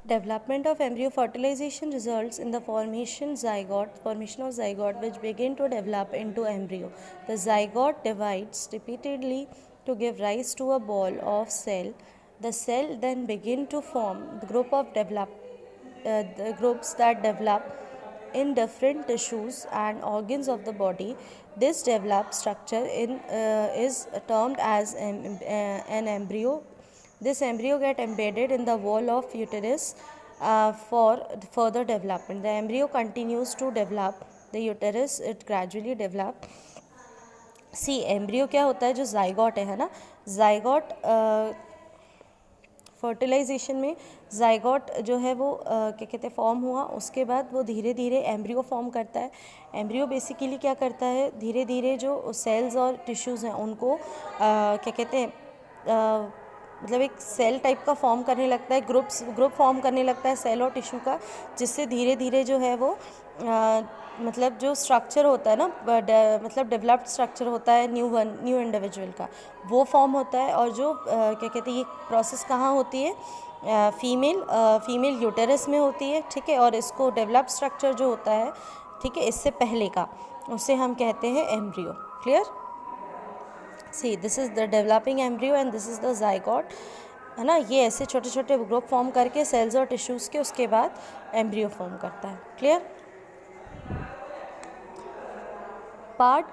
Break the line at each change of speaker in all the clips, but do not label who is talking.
Development of embryo fertilization results in the formation of zygote which begin to develop into embryo. The zygote divides repeatedly to give rise to a ball of cell. The cell then begin to form the groups that develop in different tissues and organs of the body. This developed structure is termed as an embryo. This embryo get embedded in the wall of uterus for further development. The embryo continues to develop. The uterus it gradually develop. See embryo क्या होता है, जो zygote है ना, zygote fertilisation में zygote जो है वो क्या कहते हैं फॉर्म हुआ, उसके बाद वो धीरे धीरे एम्ब्रियो फॉर्म करता है. एम्ब्रियो बेसिकली क्या करता है, धीरे धीरे जो सेल्स और टिश्यूज़ हैं उनको क्या कहते हैं मतलब एक सेल टाइप का फॉर्म करने लगता है, ग्रुप फॉर्म करने लगता है सेल और टिश्यू का, जिससे धीरे धीरे जो है वो मतलब जो स्ट्रक्चर होता है ना, मतलब डेवलप्ड स्ट्रक्चर होता है न्यू इंडिविजुअल का, वो फॉर्म होता है. और जो क्या कहते हैं ये प्रोसेस कहाँ होती है, फीमेल यूटेरस में होती है, ठीक है. और इसको डेवलप्ड स्ट्रक्चर जो होता है, ठीक है, इससे पहले का, उसे हम कहते हैं embryo. Clear. See this is the developing embryo and this is the zygote, है ना. ये ऐसे छोटे छोटे ग्रुप फॉर्म करके सेल्स और टिश्यूज़ के, उसके बाद एम्ब्रियो फॉर्म करता है. Clear. Part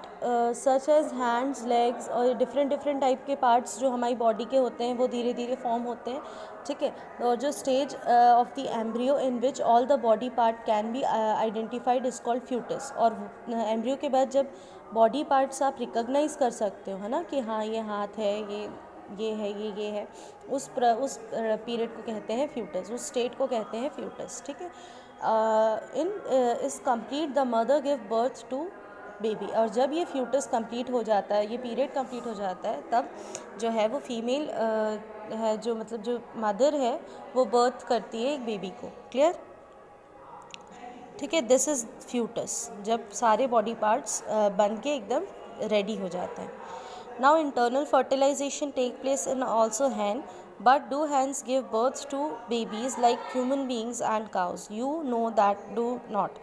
such as hands, legs और डिफरेंट टाइप के पार्ट्स जो हमारी बॉडी के होते हैं वो धीरे धीरे फॉर्म होते हैं, ठीक है. और जो stage of the embryo in which all the body part can be identified is called foetus. और एम्ब्रियो के बाद जब बॉडी पार्ट्स आप रिकॉग्नाइज कर सकते हो, है ना, कि हाँ ये हाथ है, ये है, ये है, उस पीरियड को कहते हैं फ्यूटस, उस स्टेट को कहते हैं फ्यूटस, ठीक है. In is complete the mother give birth to baby. और जब ये फ्यूटस कंप्लीट हो जाता है, ये पीरियड कंप्लीट हो जाता है, तब जो है वो फीमेल है, जो मतलब जो मदर है वो बर्थ करती है एक बेबी को. क्लियर. ठीक है. दिस इज़ फ्यूटस, जब सारे बॉडी पार्ट्स बन के एकदम रेडी हो जाते हैं. Now internal fertilisation take place in also hen, but do hens give birth to babies like human beings and cows? You know that do not.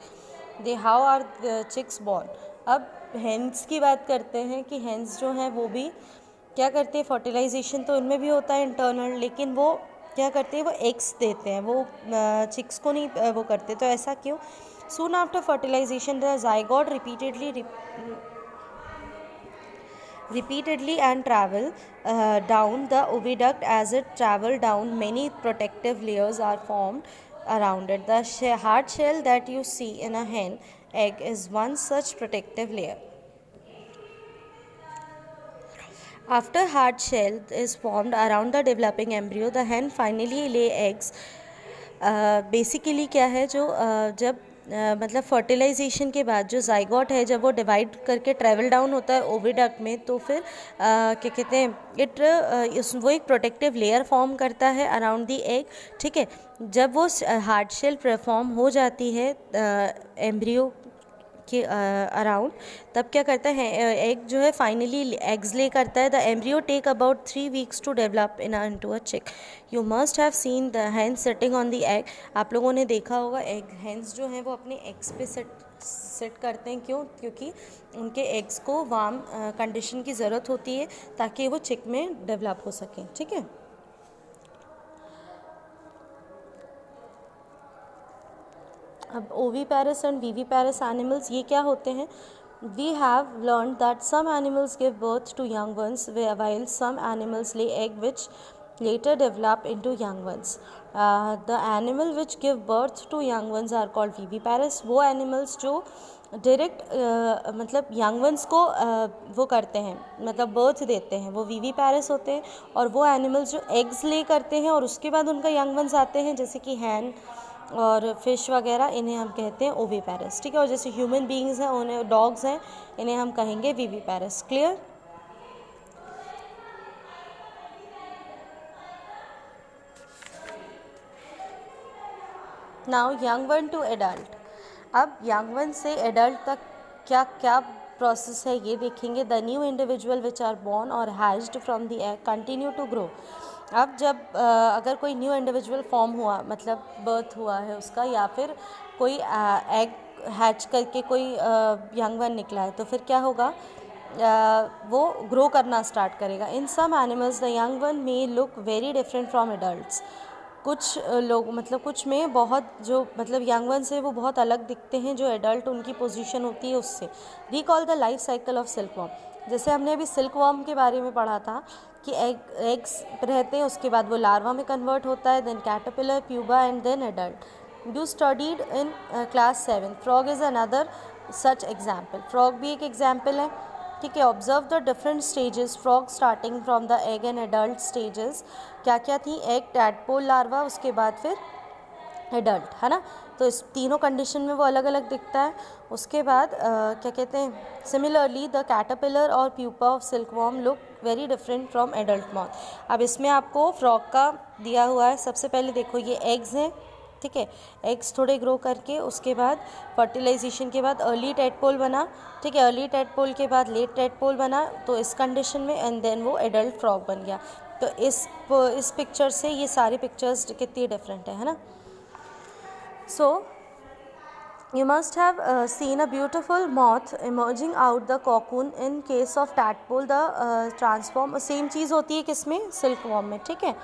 They how are the chicks born? अब hence की बात करते हैं कि hence जो हैं वो भी क्या करते हैं, फर्टिलाइजेशन तो इनमें भी होता है इंटरनल, लेकिन वो क्या करते हैं, वो एग्स देते हैं, वो चिक्स को नहीं वो करते. तो ऐसा क्यों? Soon after fertilisation the zygote repeatedly and travel down the oviduct. As it travel down, many protective layers are formed around it. The hard shell that you see in a hen egg is one such protective layer. After hard shell is formed around the developing embryo, the hen finally lay eggs. Basically क्या है, जो जब मतलब fertilisation के बाद जो zygote है, जब वो डिवाइड करके ट्रैवल डाउन होता है ओविडक्ट में, तो फिर क्या कहते हैं वो एक प्रोटेक्टिव लेयर फॉर्म करता है अराउंड दी एग, ठीक है. जब वो हार्ड शेल फॉर्म हो जाती है एम्ब्रियो के अराउंड, तब क्या करता है, एग जो है फाइनली एग्स ले करता है. The embryo take about 3 weeks to develop into a chick. You must have seen the hens sitting on the egg. आप लोगों ने देखा होगा एग हेन्स जो हैं वो अपने एग्स पे सेट करते हैं. क्यों? क्योंकि उनके एग्स को वार्म कंडीशन की ज़रूरत होती है ताकि वो चिक में डेवलप हो सकें, ठीक है. अब ओवीपैरस एंड वीवीपैरस एनिमल्स ये क्या होते हैं? We have learn that some animals give birth to young ones while some animals lay egg which later develop into young ones. The animal which give birth to young ones are called viviparous. वो animals जो direct मतलब young ones को वो करते हैं, मतलब birth देते हैं, वो विविपैरस होते हैं. और वो एनिमल्स जो एग्स ले करते हैं और उसके बाद उनका यंग वंस आते हैं, जैसे कि हैन और फिश वगैरह, इन्हें हम कहते हैं ओविपैरस, ठीक है. और जैसे ह्यूमन बींग्स हैं, उन्हें डॉग्स हैं, इन्हें हम कहेंगे viviparous. Clear. Now young one to adult. अब यंग वन से एडल्ट तक क्या क्या प्रोसेस है ये देखेंगे. The new individual which are born और hatched from the egg continue to grow. अब जब अगर कोई न्यू इंडिविजुअल फॉर्म हुआ, मतलब बर्थ हुआ है उसका, या फिर कोई एग हैच करके कोई यंग वन निकला है, तो फिर क्या होगा, वो ग्रो करना स्टार्ट करेगा. In some animals the young one may look very different from adults. कुछ लोग, मतलब कुछ में बहुत, जो मतलब यंग वन से वो बहुत अलग दिखते हैं जो एडल्ट उनकी पोजीशन होती है उससे. Recall the life cycle of silk worm. जैसे हमने अभी सिल्क वॉर्म के बारे में पढ़ा था कि एग्स रहते हैं, उसके बाद वो लार्वा में कन्वर्ट होता है, then caterpillar, pupa and then adult. You studied in class 7. Frog is another such example. Frog भी एक एग्जाम्पल है. ठीक है. Observe the different stages frog starting from the egg and adult stages. क्या क्या थी? एग, टैडपोल, लार्वा, उसके बाद फिर एडल्ट, है ना. तो इस तीनों कंडीशन में वो अलग अलग दिखता है. उसके बाद क्या कहते हैं, सिमिलरली द कैटरपिलर और pupa of silk worm look very different from adult moth. अब इसमें आपको फ्रॉग का दिया हुआ है. सबसे पहले देखो ये एग्स हैं, ठीक है. एग्स थोड़े ग्रो करके उसके बाद फर्टिलाइजेशन के बाद अर्ली टेडपोल बना, ठीक है. अर्ली टेडपोल के बाद लेट टेडपोल बना, तो इस कंडीशन में, एंड देन वो एडल्ट फ्रॉग बन गया. तो इस पिक्चर से ये सारी पिक्चर्स कितनी डिफरेंट है ना. So you must have seen a beautiful moth emerging out the cocoon. In case of tadpole the transform, same चीज़ होती है किसमें, सिल्क वॉर्म में, ठीक है.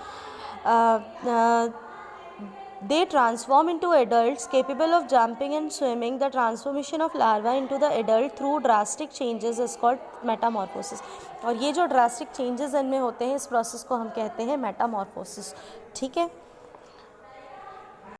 They transform into adults capable of jumping and swimming. The transformation of larva into the adult through drastic changes is called metamorphosis. और ये जो drastic changes इनमें होते हैं, इस प्रोसेस को हम कहते हैं मेटामॉर्फोसिस. ठीक है.